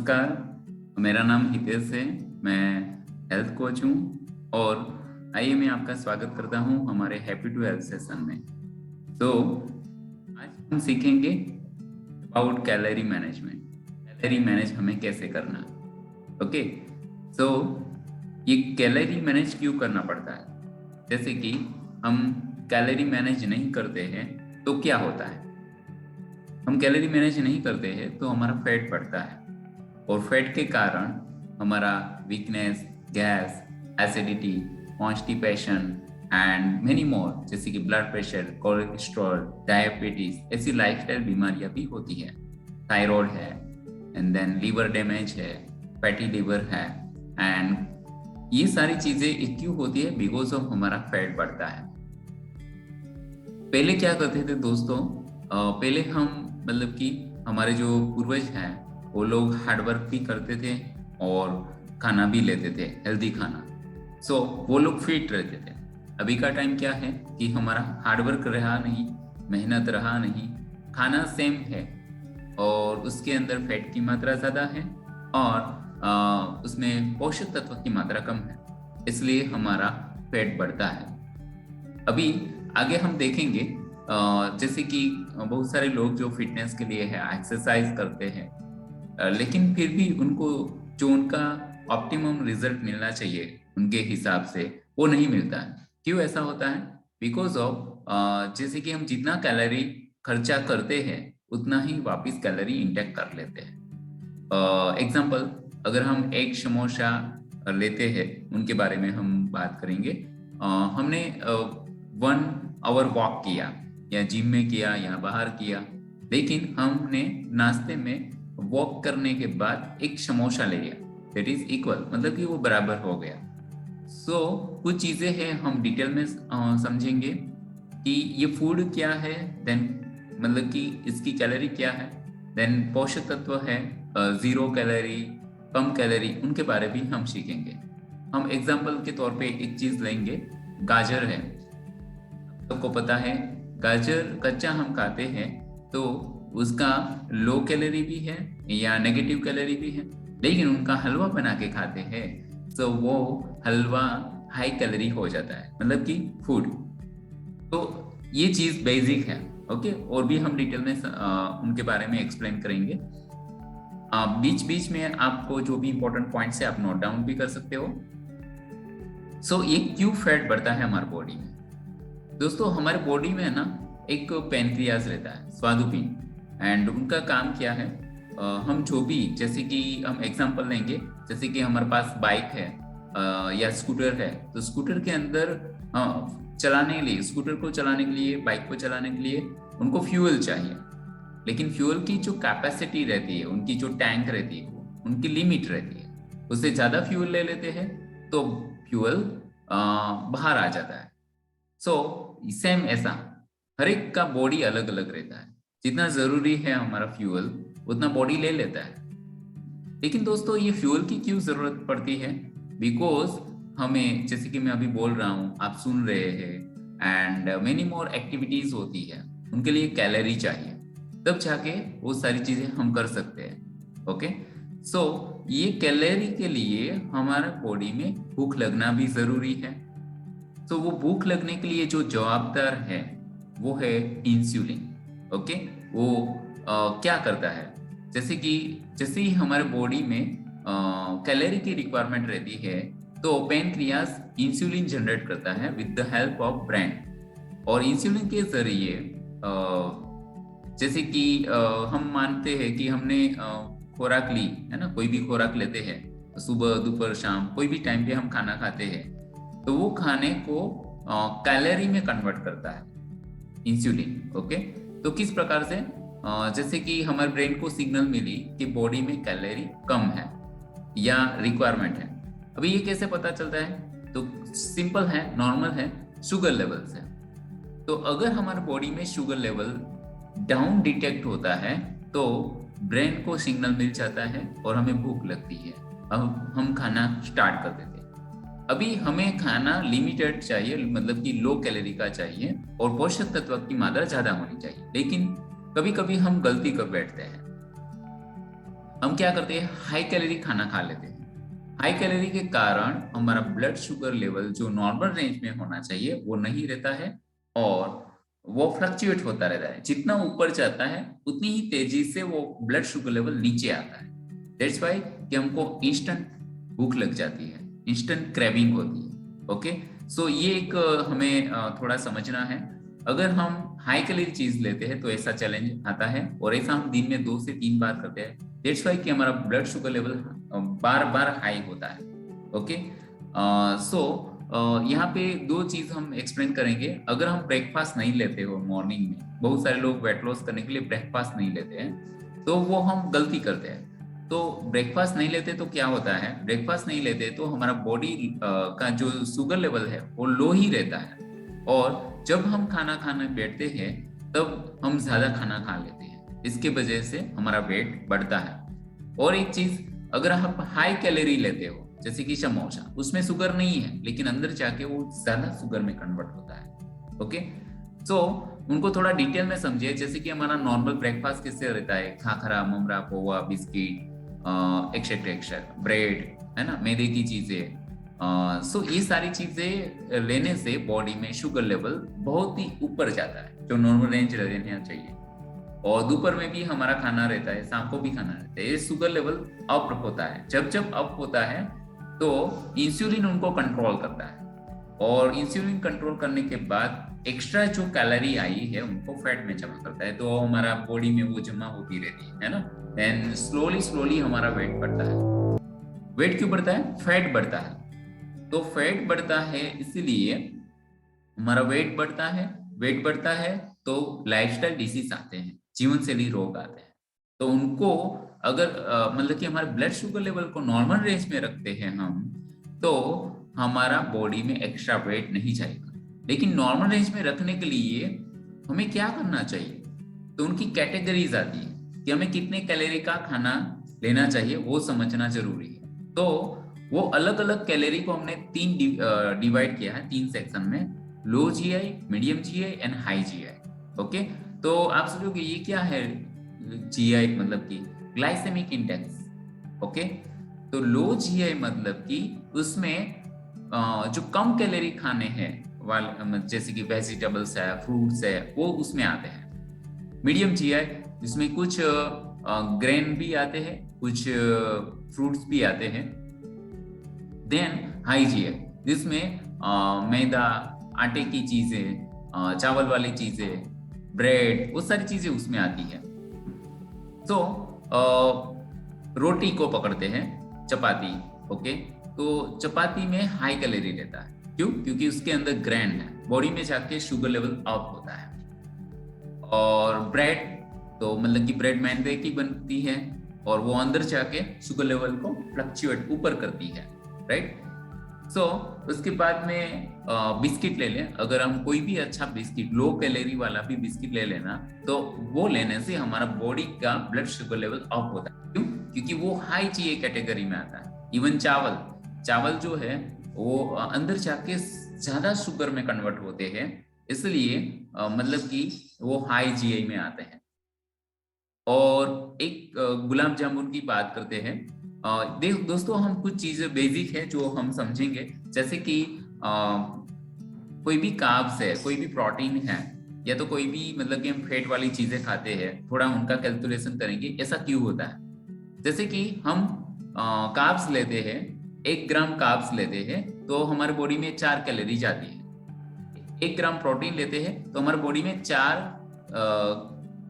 नमस्कार, मेरा नाम हितेश है। मैं हेल्थ कोच हूँ और आइए मैं आपका स्वागत करता हूँ हमारे हैप्पी टू हेल्थ सेशन में। तो आज हम सीखेंगे about calorie management. Calorie manage हमें कैसे करना है। ओके, सो ये कैलोरी मैनेज क्यों करना पड़ता है? जैसे कि हम कैलोरी मैनेज नहीं करते हैं तो क्या होता है? हम कैलोरी मैनेज नहीं करते हैं तो हमारा फैट बढ़ता है और फैट के कारण हमारा weakness, gas, acidity, constipation and many more जैसे कि ब्लड प्रेशर, कोलेस्ट्रॉल, डायबिटीज ऐसी लाइफस्टाइल बीमारियां भी होती है। थायराइड है एंड देन लीवर डैमेज है, फैटी लीवर है एंड ये सारी चीजें क्यों होती है? बिकॉज ऑफ हमारा फैट बढ़ता है। पहले क्या करते थे दोस्तों? पहले हम मतलब कि हमारे जो पूर्वज हैं वो लोग हार्डवर्क भी करते थे और खाना भी लेते थे, हेल्दी खाना। सो वो लोग फिट रहते थे। अभी का टाइम क्या है कि हमारा हार्डवर्क रहा नहीं, मेहनत रहा नहीं, खाना सेम है और उसके अंदर फैट की मात्रा ज़्यादा है और उसमें पोषक तत्व की मात्रा कम है, इसलिए हमारा फैट बढ़ता है। अभी आगे हम देखेंगे जैसे कि बहुत सारे लोग जो फिटनेस के लिए है, एक्सरसाइज करते हैं, लेकिन फिर भी उनको जो उनका ऑप्टिमम रिजल्ट मिलना चाहिए उनके हिसाब से वो नहीं मिलता है। क्यों ऐसा होता है? बिकॉज ऑफ जैसे कि हम जितना कैलोरी खर्चा करते हैं उतना ही वापस कैलोरी इंटेक कर लेते हैं। एग्जाम्पल, अगर हम एक समोसा लेते हैं, उनके बारे में हम बात करेंगे। हमने 1 आवर वॉक किया या जिम में किया या बाहर किया, लेकिन हमने नाश्ते में वॉक करने के बाद एक समोसा ले लिया, दैट इज इक्वल, मतलब कि वो बराबर हो गया। सो कुछ चीजें हैं हम डिटेल में समझेंगे कि ये फूड क्या है, देन मतलब कि इसकी कैलोरी क्या है, देन पोषक तत्व है, 0 कैलोरी, कम कैलोरी, उनके बारे भी हम सीखेंगे। हम एग्जाम्पल के तौर पे एक चीज लेंगे, गाजर है। सबको पता है गाजर कच्चा हम खाते हैं तो उसका लो कैलोरी भी है या नेगेटिव कैलोरी भी है, लेकिन उनका हलवा बना के खाते हैं तो वो हलवा हाई कैलोरी हो जाता है, मतलब कि फूड। तो ये चीज बेसिक है। ओके, और भी हम डिटेल में उनके बारे में एक्सप्लेन करेंगे। बीच बीच में आपको जो भी इंपॉर्टेंट पॉइंट्स है आप नोट डाउन भी कर सकते हो। सो ये क्यों फैट बढ़ता है हमारे बॉडी में? दोस्तों, हमारे बॉडी में है ना एक पैनक्रियाज रहता है, स्वादुपिंड, एंड उनका काम क्या है? हम जो भी, जैसे कि हम एग्जांपल लेंगे, जैसे कि हमारे पास बाइक है या स्कूटर है, तो स्कूटर के अंदर चलाने के लिए, स्कूटर को चलाने के लिए, बाइक को चलाने के लिए उनको फ्यूल चाहिए, लेकिन फ्यूल की जो कैपेसिटी रहती है, उनकी जो टैंक रहती है, उनकी लिमिट रहती है। उससे ज़्यादा फ्यूल ले लेते हैं तो फ्यूल बाहर आ जाता है। सो सेम ऐसा हर एक का बॉडी अलग अलग रहता है। जितना जरूरी है हमारा फ्यूल उतना बॉडी ले लेता है। लेकिन दोस्तों, ये फ्यूल की क्यों जरूरत पड़ती है? बिकॉज हमें, जैसे कि मैं अभी बोल रहा हूँ, आप सुन रहे हैं, एंड मेनी मोर एक्टिविटीज होती है, उनके लिए कैलोरी चाहिए, तब जाके वो सारी चीजें हम कर सकते हैं। ओके, सो ये कैलोरी के लिए हमारे बॉडी में भूख लगना भी जरूरी है। तो वो भूख लगने के लिए जो जवाबदार है वो है इंसुलिन। ओके, वो क्या करता है? जैसे ही हमारे बॉडी में कैलोरी की रिक्वायरमेंट रहती है तो पैनक्रियाज इंसुलिन जनरेट करता है with the help of brain. और इंसुलिन के जरिए जैसे कि हम मानते हैं कि हमने खुराक ली है ना, कोई भी खुराक लेते हैं, सुबह दोपहर शाम कोई भी टाइम पे हम खाना खाते हैं, तो वो खाने को कैलोरी में कन्वर्ट करता है इंसुलिन। ओके, तो किस प्रकार से? जैसे कि हमारे ब्रेन को सिग्नल मिली कि बॉडी में कैलोरी कम है या रिक्वायरमेंट है। अभी ये कैसे पता चलता है? तो सिंपल है, नॉर्मल है, शुगर लेवल से। तो अगर हमारे बॉडी में शुगर लेवल डाउन डिटेक्ट होता है तो ब्रेन को सिग्नल मिल जाता है और हमें भूख लगती है। अब हम खाना स्टार्ट कर देते हैं। अभी हमें खाना लिमिटेड चाहिए, मतलब कि लो कैलोरी का चाहिए और पोषक तत्व की मात्रा ज्यादा होनी चाहिए, लेकिन कभी कभी हम गलती कर बैठते हैं। हम क्या करते हैं, हाई कैलोरी खाना खा लेते हैं। हाई कैलोरी के कारण हमारा ब्लड शुगर लेवल जो नॉर्मल रेंज में होना चाहिए वो नहीं रहता है, और वो फ्लक्चुएट होता रहता है। जितना ऊपर जाता है उतनी ही तेजी से वो ब्लड शुगर लेवल नीचे आता है। दैट्स वाई कि हमको इंस्टेंट भूख लग जाती है, इंस्टेंट क्रेविंग होती है। ओके, सो ये एक हमें थोड़ा समझना है। अगर हम हाई कैलोरी चीज लेते हैं तो ऐसा चैलेंज आता है, और ऐसा हम दिन में 2 से 3 बार करते हैं। दैट्स वाई कि हमारा ब्लड शुगर लेवल बार बार हाई होता है। ओके, सो यहाँ पे 2 चीज हम एक्सप्लेन करेंगे। अगर हम ब्रेकफास्ट नहीं लेते हो मॉर्निंग में, बहुत सारे लोग वेट लॉस करने के लिए ब्रेकफास्ट नहीं लेते हैं, तो वो हम गलती करते हैं। तो ब्रेकफास्ट नहीं लेते तो क्या होता है, ब्रेकफास्ट नहीं लेते तो हमारा बॉडी का जो शुगर लेवल है वो लो ही रहता है, और जब हम खाना खाने बैठते हैं तब हम ज्यादा खाना खा लेते हैं। इसके वजह से हमारा वेट बढ़ता है। और एक चीज, अगर आप हाई कैलोरी लेते हो जैसे कि समोसा, उसमें शुगर नहीं है लेकिन अंदर जाके वो ज्यादा शुगर में कन्वर्ट होता है। ओके, सो उनको थोड़ा डिटेल में समझिए। जैसे कि हमारा नॉर्मल ब्रेकफास्ट किससे रहता है, khakhra, mamra, poha, biscuit, etcetera etcetera, bread, है ना, मैदे की चीजें। सो ये सारी चीजें लेने से बॉडी में शुगर लेवल बहुत ही ऊपर जाता है, जो नॉर्मल रेंज रहना चाहिए। और दोपहर में भी हमारा खाना रहता है, शाम को भी खाना रहता है, ये शुगर लेवल अप होता है। जब जब अप होता है तो इंसुलिन उनको कंट्रोल करता है, और इंसुलिन कंट्रोल करने के बाद एक्स्ट्रा जो कैलोरी आई है उनको फैट में जमा करता है, तो हमारा बॉडी में वो जमा होती रहती है ना। एंड स्लोली स्लोली हमारा वेट बढ़ता है। वेट क्यों बढ़ता है, फैट बढ़ता है। तो फैट बढ़ता है इसलिए हमारा वेट बढ़ता है। वेट बढ़ता है तो लाइफस्टाइल डिसीज आते हैं, जीवन शैली रोग आते हैं। तो उनको अगर मतलब कि हमारे ब्लड शुगर लेवल को नॉर्मल रेंज में रखते हैं हम, तो हमारा बॉडी में एक्स्ट्रा वेट नहीं जाएगा। लेकिन नॉर्मल रेंज में रखने के लिए हमें क्या करना चाहिए, तो उनकी कैटेगरीज आती है कि हमें कितने कैलोरी का खाना लेना चाहिए, वो समझना जरूरी है। तो वो अलग अलग कैलोरी को हमने 3 डिवाइड किया है, 3 सेक्शन में, low GI, medium GI and high GI. Okay, तो आप सोचोगे ये क्या है जीआई, मतलब कि ग्लाइसेमिक इंडेक्स। ओके, तो लो जीआई मतलब कि उसमें जो कम कैलोरी खाने हैं वाले, जैसे कि वेजिटेबल्स है, फ्रूट्स है, वो उसमें आते हैं। मीडियम जीआई जिसमें कुछ ग्रेन भी आते हैं, कुछ फ्रूट्स भी आते हैं। देन हाई जीआई जिसमें मैदा, आटे की चीजें, चावल वाली चीजें, ब्रेड, वो सारी चीजें उसमें आती है। तो रोटी को पकड़ते हैं, चपाती। ओके, तो चपाती में हाई कैलोरी रहता है। क्यों? क्योंकि उसके अंदर ग्रेन है, बॉडी में जाके शुगर लेवल अप होता है। और ब्रेड, तो मतलब कि ब्रेड मैदे की बनती है, और वो अंदर जाके शुगर लेवल को फ्लक्चुएट ऊपर करती है, राइट। सो उसके बाद में बिस्किट ले लें। अगर हम कोई भी अच्छा बिस्किट, लो कैलोरी वाला भी बिस्किट ले लेना, तो वो लेने से हमारा बॉडी का ब्लड शुगर लेवल अप होता है। क्यों? क्योंकि वो हाई जीए कैटेगरी में आता है। इवन चावल जो है वो अंदर जाके ज्यादा शुगर में कन्वर्ट होते हैं, इसलिए मतलब कि वो हाई जीआई में आते हैं। और एक गुलाब जामुन की बात करते हैं। दोस्तों, हम कुछ चीजें बेसिक है जो हम समझेंगे, जैसे कि कोई भी कार्ब्स है, कोई भी प्रोटीन है, या तो कोई भी मतलब कि हम फैट वाली चीजें खाते हैं, थोड़ा उनका कैलकुलेशन करेंगे ऐसा क्यों होता है। जैसे कि हम कार्ब्स लेते हैं, 1 ग्राम कार्ब्स लेते हैं तो हमारे बॉडी में 4 कैलोरी जाती है। 1 ग्राम प्रोटीन लेते हैं तो हमारे बॉडी में 4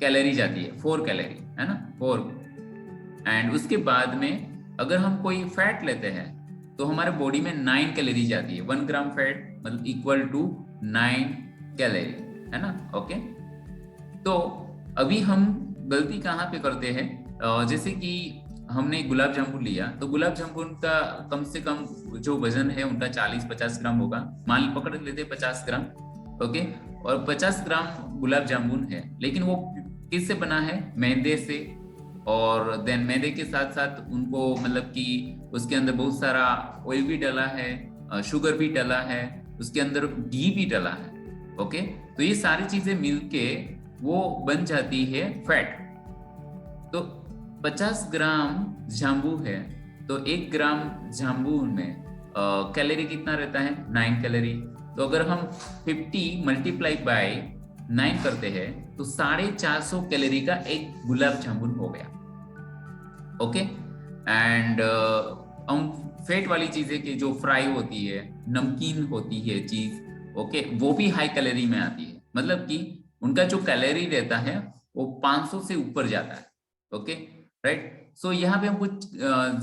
कैलोरी जाती है, 4 कैलोरी, है ना, 4। एंड उसके बाद में अगर हम कोई फैट लेते हैं तो हमारे बॉडी में 9 कैलोरी जाती है। 1 ग्राम फैट मतलब इक्वल टू 9 कैलोरी, है ना। ओके, तो अभी हम गलती कहाँ पे करते हैं, जैसे कि हमने गुलाब जामुन लिया, तो गुलाब जामुन का कम से कम जो वजन है उनका 40-50 ग्राम होगा, मान पकड़ लेते 50 ग्राम। ओके, और 50 ग्राम गुलाब जामुन है, लेकिन वो किससे बना है, मैदे से। और देन मैदे के साथ साथ उनको मतलब कि उसके अंदर बहुत सारा ऑयल भी डाला है, शुगर भी डाला है, उसके अंदर घी भी डाला है। ओके, तो ये सारी चीजें मिलके वो बन जाती है फैट। तो 50 ग्राम जाम्बू है तो 1 ग्राम जाम्बू में कैलोरी कितना रहता है? 9 कैलोरी। तो अगर हम 50 मल्टीप्लाई बाय 9 करते हैं तो 450 कैलोरी का एक गुलाब जामुन हो गया। ओके। एंड हम फेट वाली चीजें की जो फ्राई होती है, नमकीन होती है चीज, ओके, वो भी हाई कैलोरी में आती है। मतलब कि उनका जो कैलोरी रहता है वो 500 से ऊपर जाता है। Okay, right. सो यहाँ पे हम कुछ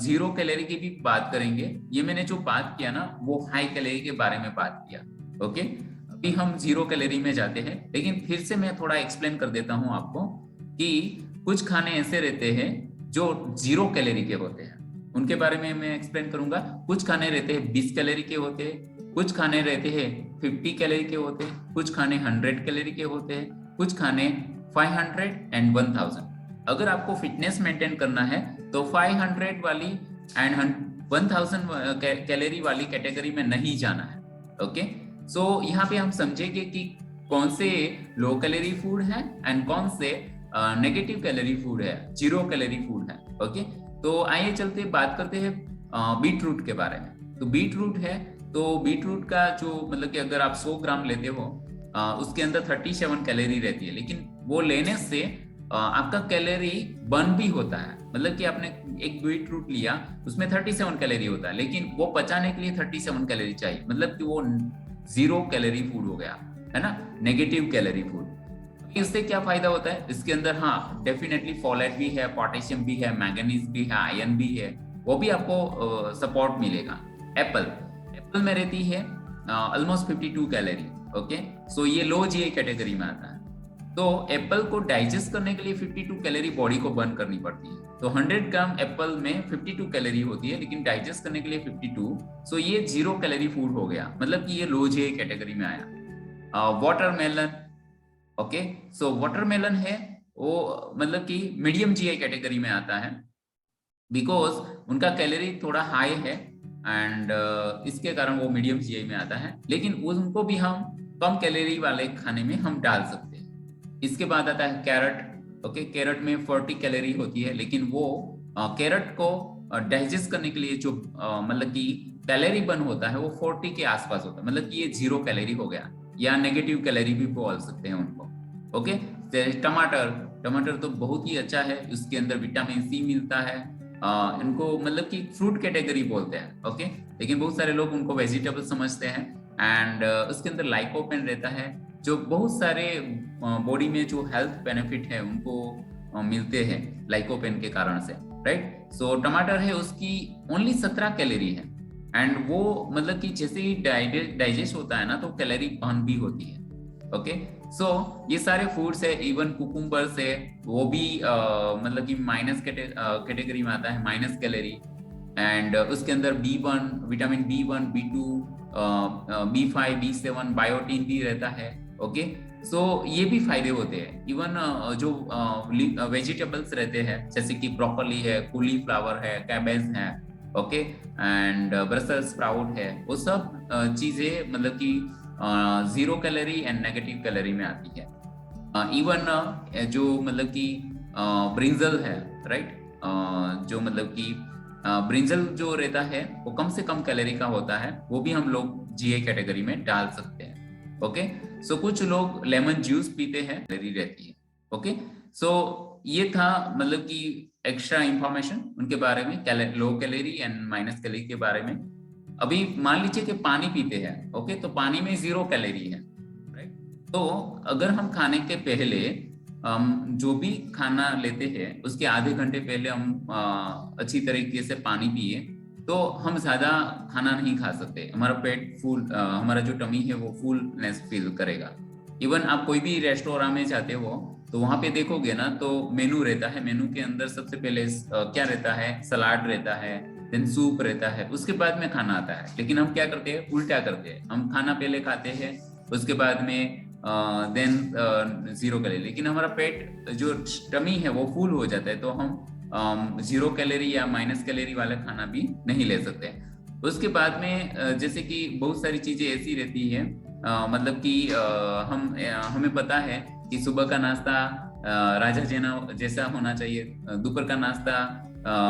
जीरो कैलोरी की भी बात करेंगे। ये मैंने जो बात किया ना वो हाई कैलोरी के बारे में बात किया। ओके, अभी हम जीरो कैलोरी में जाते हैं, लेकिन फिर से मैं थोड़ा एक्सप्लेन कर देता हूँ आपको कि कुछ खाने ऐसे रहते हैं जो जीरो कैलोरी के होते हैं, उनके बारे में मैं एक्सप्लेन करूंगा। कुछ खाने रहते हैं 20 कैलोरी के होते हैं, कुछ खाने रहते हैं 50 कैलोरी के होते हैं, कुछ खाने 100 कैलोरी के होते हैं, कुछ खाने 500 एंड 1000। अगर आपको फिटनेस मेंटेन करना है तो 500 वाली एंड 1000 कैलोरी वाली कैटेगरी में नहीं जाना है। ओके, सो यहाँ पे हम समझेंगे कि कौन से लो कैलोरी फूड है एंड कौन से नेगेटिव कैलोरी फूड है, जीरो कैलोरी फूड है। ओके, तो आइए चलते बात करते हैं बीट रूट के बारे में। तो बीट रूट है, तो बीट रूट का जो मतलब कि अगर आप 100 ग्राम लेते हो उसके अंदर 37 कैलोरी रहती है, लेकिन वो लेने से आपका कैलोरी बर्न भी होता है। मतलब कि आपने एक बीट रूट लिया, उसमें 37 कैलोरी होता है, लेकिन वो पचाने के लिए 37 कैलोरी चाहिए। मतलब कि वो जीरो कैलोरी फूड हो गया, है ना, नेगेटिव कैलोरी फूड। इससे क्या फायदा होता है? इसके अंदर हाँ डेफिनेटली फॉलेट भी है, पोटेशियम भी है, मैंगनीज भी है, आयरन भी है, वो भी आपको सपोर्ट मिलेगा। एप्पल में रहती है ऑलमोस्ट 52 कैलोरी। ओके, सो ये लो जीआई कैटेगरी में आता है। तो एप्पल को डाइजेस्ट करने के लिए 52 कैलोरी बॉडी को बर्न करनी पड़ती है। तो 100 ग्राम एप्पल में 52 कैलोरी होती है, लेकिन डाइजेस्ट करने के लिए 52। सो ये जीरो कैलोरी फूड हो गया, मतलब कि ये लो जीआई कैटेगरी में आया। वाटरमेलन, ओके, सो वाटरमेलन है वो मतलब कि मीडियम जीआई कैटेगरी में आता है, बिकॉज उनका कैलोरी थोड़ा हाई है एंड इसके कारण वो मीडियम जीआई में आता है, लेकिन उनको भी हम कम कैलोरी वाले खाने में हम डाल सकते हैं। इसके बाद आता है कैरेट। ओके, कैरेट में 40 कैलोरी होती है, लेकिन वो कैरेट को डाइजेस्ट करने के लिए जो मतलब कि कैलोरी बर्न होता है वो 40 के आसपास होता है। मतलब कि ये जीरो कैलोरी हो गया, या नेगेटिव कैलोरी भी बोल सकते हैं उनको। ओके, टमाटर तो बहुत ही अच्छा है, उसके अंदर विटामिन सी मिलता है। इनको मतलब कि फ्रूट कैटेगरी बोलते हैं। ओके, लेकिन बहुत सारे लोग उनको वेजिटेबल समझते हैं। एंड उसके अंदर लाइकोपेन रहता है, जो बहुत सारे बॉडी में जो हेल्थ बेनिफिट है उनको मिलते हैं लाइकोपेन के कारण से, राइट। सो टमाटर है, उसकी ओनली 17 कैलोरी है, एंड वो मतलब कि जैसे ही डाइजेस्ट होता है ना तो कैलोरी बर्न भी होती है। ओके, सो ये सारे फूड्स है, इवन कुकुम्बर्स है, वो भी मतलब कि माइनस कैटेगरी में आता है, माइनस कैलोरी। एंड उसके अंदर B1, vitamin B1, B2, B5, B7, biotin भी रहता है। ओके, सो ये भी फायदे होते हैं। इवन जो वेजिटेबल्स रहते हैं जैसे कि ब्रोकोली है, कॉलीफ्लावर है, कैबेज है, ओके, एंड ब्रसेल्स स्प्राउट है, वो सब चीजें मतलब कि zero calorie and negative calorie में आती है। इवन जो मतलब कि ब्रिंजल है, राइट, जो मतलब कि ब्रिंजल जो रहता है वो कम से कम कैलोरी का होता है, वो भी हम लोग जीआई कैटेगरी में डाल सकते हैं। ओके, सो कुछ लोग लेमन जूस पीते हैं, कैलोरी रहती है। ओके, सो ये था मतलब कि एक्स्ट्रा इंफॉर्मेशन उनके बारे में, low calorie and minus calorie के बारे में। अभी मान लीजिए कि पानी पीते हैं, ओके, तो पानी में जीरो कैलोरी है, राइट। तो अगर हम खाने के पहले जो भी खाना लेते हैं उसके आधे घंटे पहले हम अच्छी तरीके से पानी पिए तो हम ज्यादा खाना नहीं खा सकते। हमारा पेट फुल, हमारा जो टमी है वो फुलनेस फील करेगा। इवन आप कोई भी रेस्टोरेंट में जाते हो तो वहां पे देखोगे ना तो मेनू रहता है, मेनू के अंदर सबसे पहले क्या रहता है, सलाद रहता है, देन सूप रहता है, उसके बाद में खाना आता है। लेकिन हम क्या करते हैं, उल्टा करते हैं, हम खाना पहले खाते हैं उसके बाद में देन जीरो कैलोरी, लेकिन हमारा पेट जो टमी है वो फुल हो जाता है, तो हम जीरो कैलोरी या माइनस कैलोरी वाला खाना भी नहीं ले सकते। उसके बाद में जैसे कि बहुत सारी चीजें ऐसी रहती है, मतलब कि हमें पता है कि सुबह का नाश्ता राजा जैसा होना चाहिए, दोपहर का नाश्ता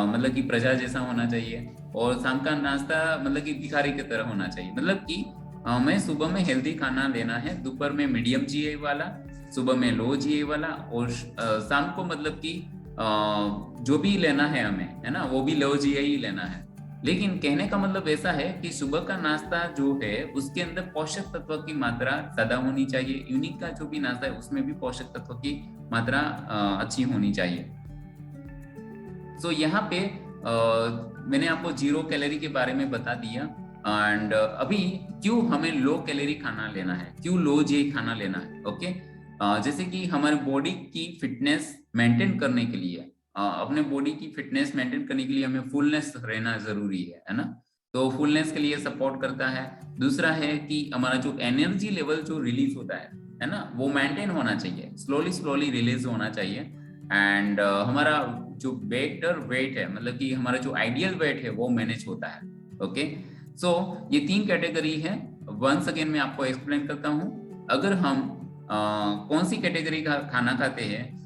मतलब कि प्रजा जैसा होना चाहिए, और शाम का नाश्ता मतलब कि भिखारी की तरह होना चाहिए। मतलब कि मैं सुबह में हेल्दी खाना लेना है, दोपहर में मीडियम जीए वाला, सुबह में लो जीए वाला, और शाम को मतलब कि जो भी लेना है हमें, है ना, वो भी लो जीए ही लेना है। लेकिन कहने का मतलब ऐसा है कि सुबह का नाश्ता जो है उसके अंदर पोषक तत्व की मात्रा ज्यादा होनी चाहिए। यूनिक का जो भी नाश्ता है उसमें भी पोषक तत्व की मात्रा अच्छी होनी चाहिए। तो यहाँ पे मैंने आपको 0 कैलोरी के बारे में बता दिया। एंड अभी क्यों हमें लो कैलोरी खाना लेना है, क्यों लो जी खाना लेना है। ओके, जैसे कि हमारे बॉडी की फिटनेस मेंटेन करने के लिए, अपने बॉडी की फिटनेस मेंटेन करने के लिए हमें फुलनेस रहना जरूरी है ना। तो फुलनेस के लिए सपोर्ट करता है। दूसरा है कि हमारा जो एनर्जी लेवल जो रिलीज होता है ना, वो मेंटेन होना चाहिए, स्लोली स्लोली रिलीज होना चाहिए। एंड हमारा जो बेटर वेट है, मतलब कि हमारा जो आइडियल वेट है वो मैनेज होता है। ओके, सो ये 3 कैटेगरी है। वंस अगेन मैं आपको एक्सप्लेन करता हूँ। अगर हम कौन सी कैटेगरी का खाना खाते हैं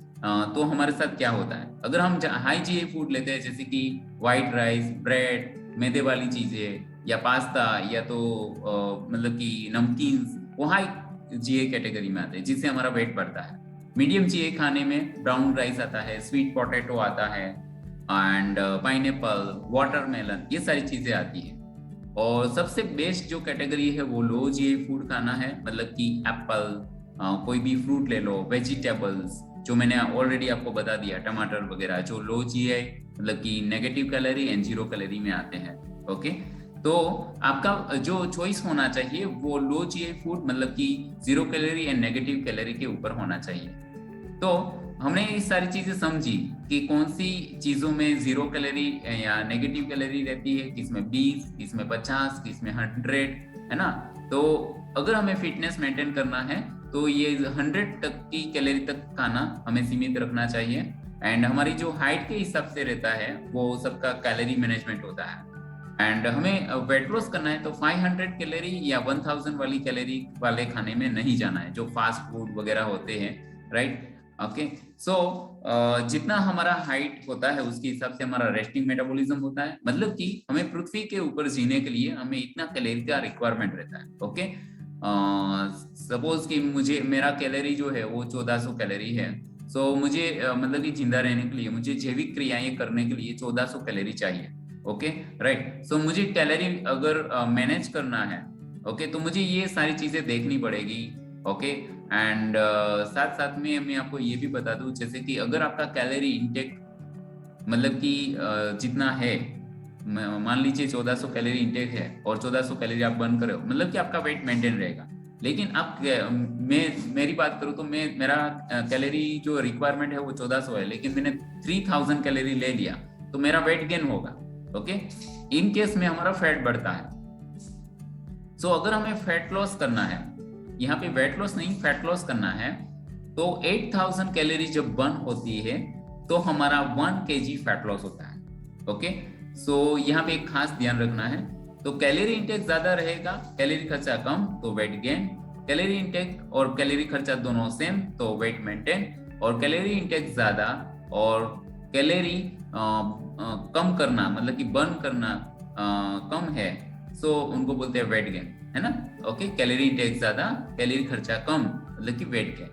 तो हमारे साथ क्या होता है। अगर हम हाई जीए फूड लेते हैं, जैसे कि व्हाइट राइस, ब्रेड, मैदे वाली चीजें, या पास्ता, या तो मतलब कि नमकीन, वो हाई जीए कैटेगरी में आते हैं, जिससे हमारा वेट बढ़ता है। मीडियम चाहिए खाने में, ब्राउन राइस आता है, स्वीट पोटैटो आता है, एंड पाइनएप्पल, वाटरमेलन, ये सारी चीजें आती है। और सबसे बेस्ट जो कैटेगरी है वो लो जीए फूड खाना है, मतलब कि एप्पल, कोई भी फ्रूट ले लो, वेजिटेबल्स जो मैंने ऑलरेडी आपको बता दिया, टमाटर वगैरह, जो लो जीए मतलब कि नेगेटिव कैलोरी एंड 0 कैलोरी में आते हैं। ओके, तो आपका जो चॉइस होना चाहिए वो लो जीए फूड, मतलब कि 0 कैलोरी एंड नेगेटिव कैलोरी के ऊपर होना चाहिए। तो हमने ये सारी चीजें समझी कि कौन सी चीजों में 0 कैलोरी या नेगेटिव कैलोरी रहती है, किसमें 20, किसमें 50, किसमें 100, है ना। तो अगर हमें फिटनेस मेंटेन करना है तो ये 100 तक की कैलोरी तक खाना हमें सीमित रखना चाहिए। एंड हमारी जो हाइट के हिसाब से रहता है वो सबका कैलोरी मैनेजमेंट होता है। एंड हमें वेट लॉस करना है तो 500 कैलोरी या 1000 वाली कैलोरी वाले खाने में नहीं जाना है, जो फास्ट फूड वगैरह होते हैं, राइट। ओके, सो जितना हमारा हाइट होता है उसके हिसाब से हमारा रेस्टिंग मेटाबॉलिज्म होता है, मतलब कि हमें पृथ्वी के ऊपर जीने के लिए हमें इतना कैलोरी का रिक्वायरमेंट रहता है। ओके, सपोज कि मुझे मेरा कैलोरी जो है वो 1400 कैलोरी है। सो मुझे मतलब कि जिंदा रहने के लिए, मुझे जैविक क्रियाएं करने के लिए 1400 कैलोरी चाहिए। Okay, right. सो मुझे कैलोरी अगर मैनेज करना है, ओके, तो मुझे ये सारी चीजें देखनी पड़ेगी। ओके, एंड साथ साथ में मैं आपको ये भी बता दूं, जैसे कि अगर आपका कैलोरी इंटेक मतलब कि जितना है, मान लीजिए 1400 कैलोरी इंटेक है और 1400 कैलोरी आप बर्न कर रहे हो, मतलब कि आपका वेट मेंटेन रहेगा। लेकिन आप मेरी बात करूं तो मेरा कैलोरी जो रिक्वायरमेंट है वो 1400 है, लेकिन मैंने 3000 कैलोरी ले लिया तो मेरा वेट गेन होगा। ओके, इन केस में हमारा फैट बढ़ता है। सो अगर हमें फैट लॉस करना है, यहाँ पे वेट लॉस नहीं फैट लॉस करना है, तो 8000 कैलोरी जब बर्न होती है तो हमारा 1 kg फैट लॉस होता है। ओके, सो यहाँ पे एक खास ध्यान रखना है। तो कैलोरी इंटेक ज्यादा रहेगा, कैलोरी खर्चा कम, तो वेट गेन। कैलोरी इंटेक और कैलोरी खर्चा दोनों सेम, तो वेट मेंटेन। और कैलोरी इंटेक ज्यादा और कैलोरी कम करना, मतलब कि बर्न करना कम है, सो उनको बोलते हैं वेट गेन, है ना। ओके, कैलोरी इंटेक ज्यादा, कैलोरी खर्चा कम, मतलब कि वेट गेन।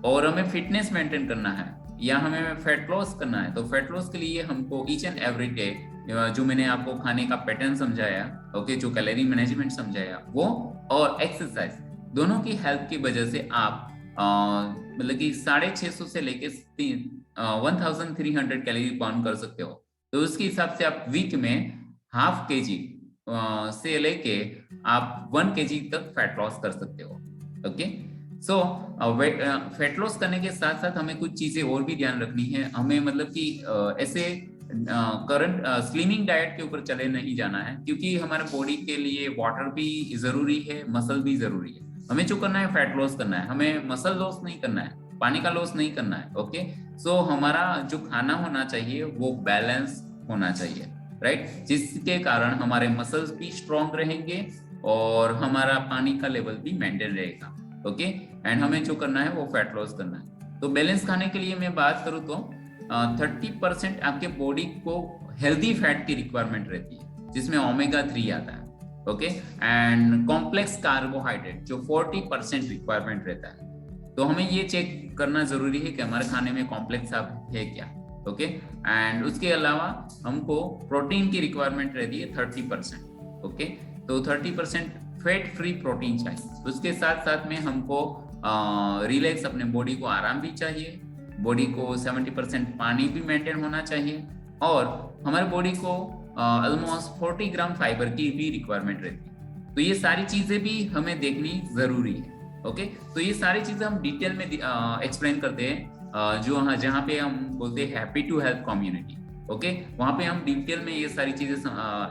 और हमें फिटनेस मेंटेन करना है या हमें फैट लॉस करना है, तो फैट लॉस के लिए हमको ईच एंड एवरी डे जो मैंने आपको खाने का पैटर्न समझाया, ओके, जो कैलोरी मैनेजमेंट समझाया, वो और एक्सरसाइज दोनों की हेल्प की वजह से आप मतलब कि 650 से लेके 1300 कैलोरी बर्न कर सकते हो। तो उसके हिसाब से आप वीक में ½ kg से लेके आप 1 kg तक फैट लॉस कर सकते हो। ओके, सो फैट लॉस करने के साथ साथ हमें कुछ चीजें और भी ध्यान रखनी है। हमें मतलब कि ऐसे करंट स्लिमिंग डाइट के ऊपर चले नहीं जाना है, क्योंकि हमारे बॉडी के लिए वाटर भी जरूरी है, मसल भी जरूरी है। हमें जो करना है फैट लॉस करना है, हमें मसल लॉस नहीं करना है, पानी का लॉस नहीं करना है। ओके, सो हमारा जो खाना होना चाहिए वो बैलेंस होना चाहिए, राइट, जिसके कारण हमारे मसल्स भी स्ट्रॉन्ग रहेंगे और हमारा पानी का लेवल भी मेंटेन रहेगा। ओके, एंड हमें जो करना है वो फैट लॉस करना है। तो बैलेंस खाने के लिए मैं बात करूँ तो 30% आपके बॉडी को हेल्दी फैट की रिक्वायरमेंट रहती है, जिसमें ओमेगा 3 आता है, ओके। एंड कॉम्प्लेक्स कार्बोहाइड्रेट जो 40% रिक्वायरमेंट रहता है। तो हमें ये चेक करना जरूरी है कि हमारे खाने में कॉम्प्लेक्स है क्या, ओके। एंड उसके अलावा हमको प्रोटीन की रिक्वायरमेंट रहती है 30%, ओके। तो 30% फैट फ्री प्रोटीन चाहिए। उसके साथ साथ में हमको रिलैक्स, अपने बॉडी को आराम भी चाहिए, बॉडी को 70% पानी भी मेंटेन होना चाहिए, और हमारे बॉडी को ऑलमोस्ट 40 ग्राम फाइबर की भी रिक्वायरमेंट रहती है। तो ये सारी चीजें भी हमें देखनी जरूरी है, ओके। तो ये सारी चीजें हम डिटेल में एक्सप्लेन करते हैं, जो जहाँ पे हम बोलते हैं happy to health community, okay. वहाँ पे हम डिटेल में ये सारी चीजें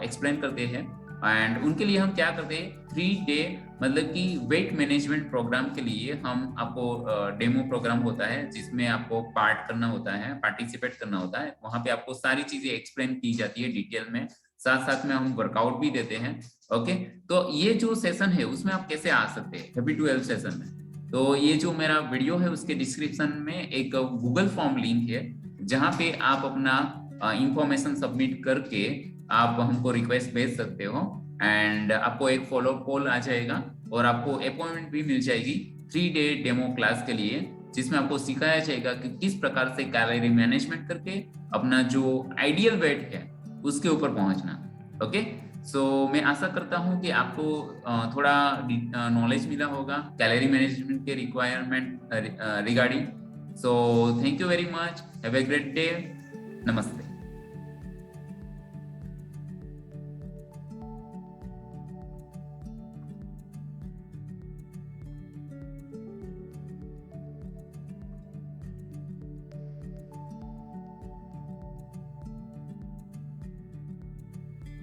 एक्सप्लेन करते हैं। एंड उनके लिए हम क्या करते हैं, 3 डे मतलब कि वेट मैनेजमेंट प्रोग्राम के लिए हम आपको डेमो प्रोग्राम होता है, जिसमें आपको पार्ट करना होता है, पार्टिसिपेट करना होता है। वहाँ पे आपको सारी चीजें एक्सप्लेन की जाती है डिटेल में, साथ साथ में हम वर्कआउट भी देते हैं, ओके। तो ये जो सेशन है उसमें आप कैसे आ सकते हैं हैप्पी टू हेल्थ सेशन में, तो ये जो मेरा वीडियो है उसके डिस्क्रिप्शन में एक गूगल फॉर्म लिंक है, जहाँ पे आप अपना इंफॉर्मेशन सबमिट करके आप हमको रिक्वेस्ट भेज सकते हो। एंड आपको एक फॉलो कॉल आ जाएगा और आपको अपॉइंटमेंट भी मिल जाएगी 3 डे डेमो क्लास के लिए, जिसमें आपको सिखाया जाएगा कि किस प्रकार से कैलोरी मैनेजमेंट करके अपना जो आइडियल वेट है उसके ऊपर पहुंचना, ओके। सो मैं आशा करता हूं कि आपको थोड़ा नॉलेज मिला होगा कैलोरी मैनेजमेंट के requirement regarding. So thank you very much, have a great day, नमस्ते।